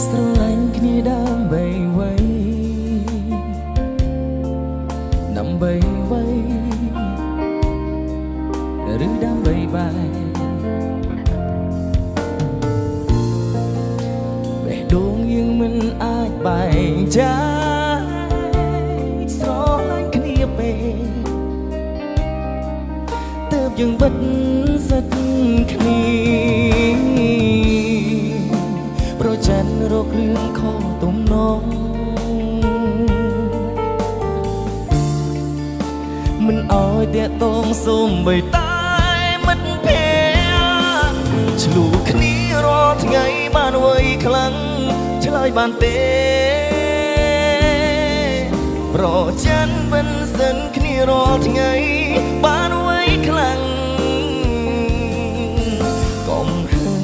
ស្រឡាញ់គ្នាដើម្បីអ្វីដើម្បីអ្វីឬដើម្បីបាយបេះដូងយើងមិនអាចបែងចាយស្រឡាញ់គ្នាពេកទើបយើងបិទសិតគ្នាប្រច័ណ្ឌរករឿងខុសទំនងមិនអោយតាក់ទងសូម្បីតែមិត្តភក្តិឆ្លូគ្នារាល់ថ្ងៃបានអ្វីខ្លាំងឆ្លើយបានទេប្រច័ណ្ឌមិនសិនគ្នារាល់ថ្ងៃបានអ្វីខ្លាំងកុំហឹង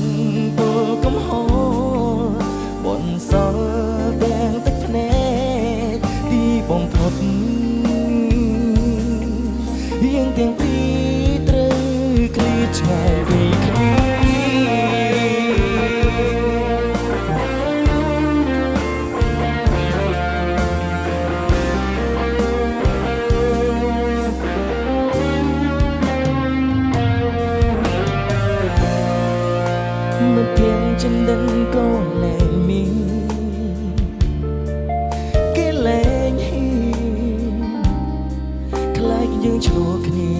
ពុលកំហុសបនសល់ទាំងទឹកភ្នែកទីបំផុតយើងទាំងពីរត្រូវឃ្លាតឆ្ងាយពីគ្នាមិនភៀងចិនដិនក៏លែងមានគេលែងហ៊ានខ្លាចយើងឆ្លោះគ្នា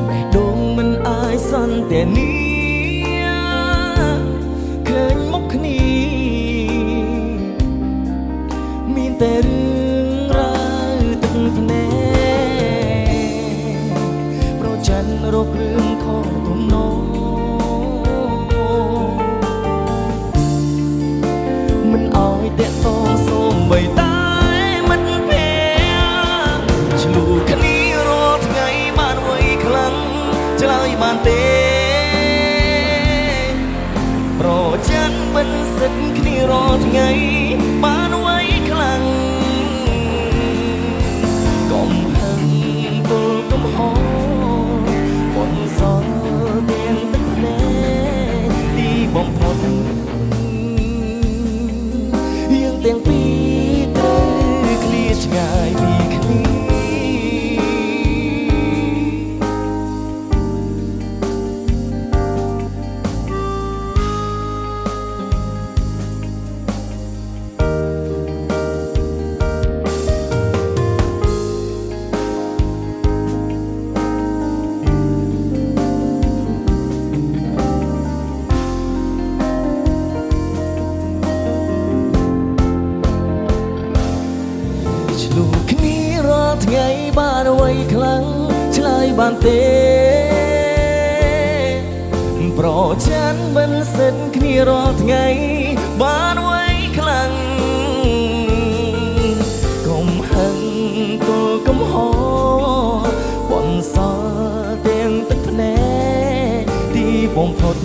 បេះដូងមិនអាចសន្ទនាឃើញមុខគ្នាមានតែរឿងរ៉ាវទឹកភ្នែកប្រច័ណ្ឌរករឿងខុសទំនងមិនអោយតាក់ទងសូម្បីតែមិត្តភក្តិឆ្លូគ្នារាល់ថ្ងៃបានអ្វីខ្លាំងឆ្លើយបានទេប្រច័ណ្ឌមិនសិតគ្នារាល់ថ្ងៃបានអ្វីខ្លាំងកុំហឹងពុលកំហុសបនសល់ទាំងទឹកភ្នែកទីបំផុតយើងទាំងពីរត្រូវឃ្លាតឆ្ងាយពីគ្នាឆ្លូគ្នារាល់ថ្ងៃបានអ្វីខ្លាំងឆ្លើយបានទេប្រច័ណ្ឌមិនសិនគ្នារាល់ថ្ងៃបានអ្វីខ្លាំងកុំហឹងទល់កំហុសបនសល់ទាំងទឹកភ្នែកទីបំផុត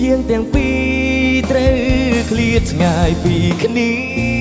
យើងទាំងពីរត្រូវឃ្លាតឆ្ងាយពីគ្នា